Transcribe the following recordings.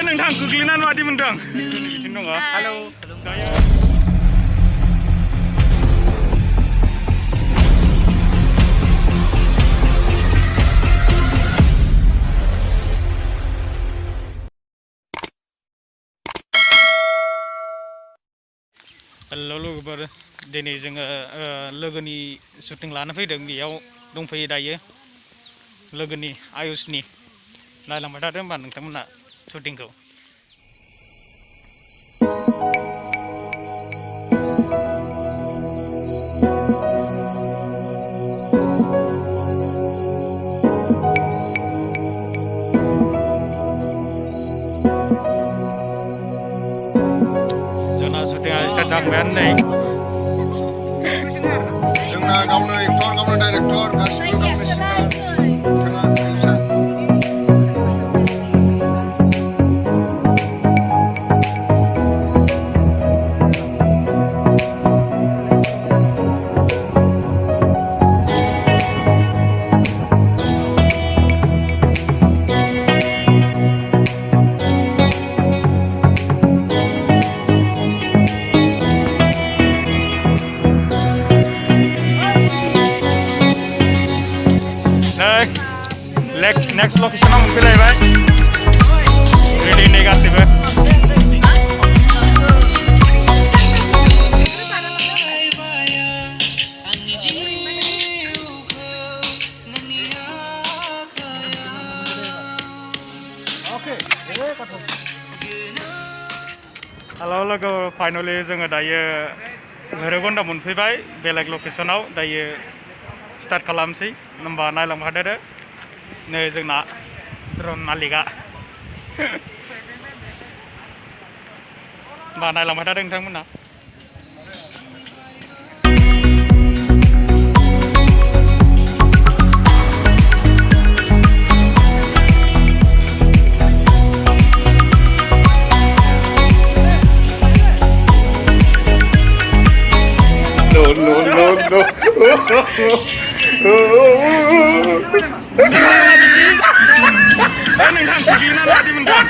नोंथां गोग्लैनानै मादि मोनदों? बिदिनो दङ। हेलौ। हेल' लोगोफोर दिनै जोङो लोगोनि शुटिं लानो फैदों बेयाव दंफैयो दायो लोगोनि आयुषनि नायलांबाय थादो होमबा नोंथांमोना शुटिंखौ जाबायानो नै जोंना गावनो एक्टर गावनो डाइरेक्टर गासिबो गावनो सिंगार बिथाङा आयुषा नेक्स्ट लकेशनाव मोनफैलायबाय रेडि नै गासिबो हेल' लोगो फाइनालि जोङो दायो भैरबकुन्द मोनफैबाय बेलेग लकेशनाव दायो स्टार्ट खालामसै होमबा नायलांबाय थादो नै जोंना ड्रन मालिकआ होमबा नायलांबाय थादो नोंथांमोना नोंथां गोग्लैनानै मादि मोनदों?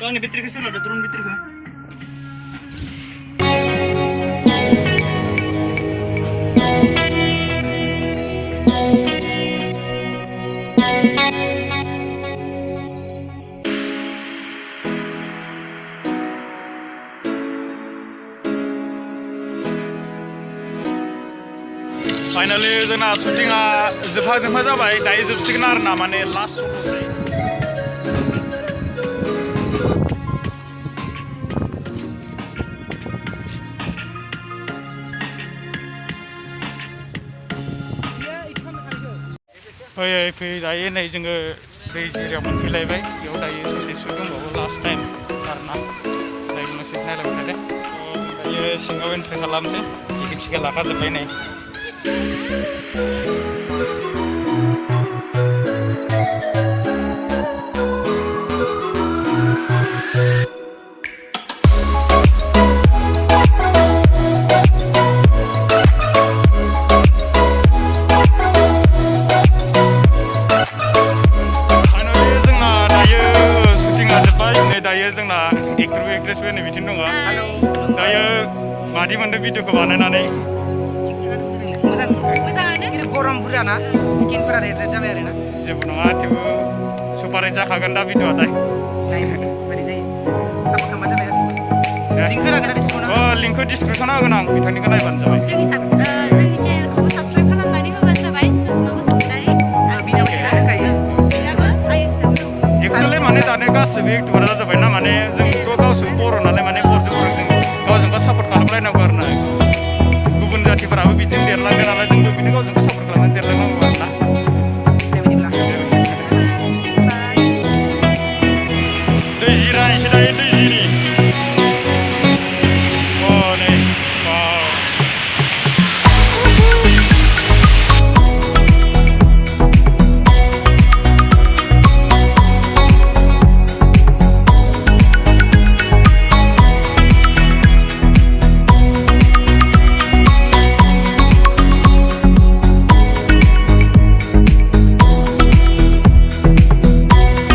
Kau ni bateri kesana ada turun bateri kau. Finally जोंना शुटिंआ जोबहा जाबाय दायो जोबसिगोन आरोना माने लास्ट शटसै फैयै दायो नै जोङो दै जिरायाव मोनफैलायबाय बेयाव दायो ससे शट दंबावो लास्ट टाइम आरोना दायो मोनसे नायलांबाय थादो दायो सिङाव एन्ट्रि खालामसै टिकेट लाखाजोब्बाय नै मोनदों भिडिअखौ बानायनानै मोजाङानो गरम बुरजा ना स्किनफोरा रेड रेड जाबाय आरोना जेबो नङा थेवबो सुपारहिट जाखागोन दा भिडिअआलाय बायदि जायो सापर्ट खालामबानो जाबाय गासिबो लिंकखौ होगोन ना डिसक्रिपसनाव लिंकखौ डिसक्रिपसनाव होगोन आं बिथांनिखौ नायबानो जाबाय जोंनि चेनेलखौबो साबस्क्राइब खालामनानै होबानो जाबाय सुषमा बसुमतारी बिजाब होखायो बेयाबो आयुष नामनो एक्चुअलि माने दानो गासिबो इउटुबारा जाबाय ना माने जोंथ' गावसोर बर' नालाय माने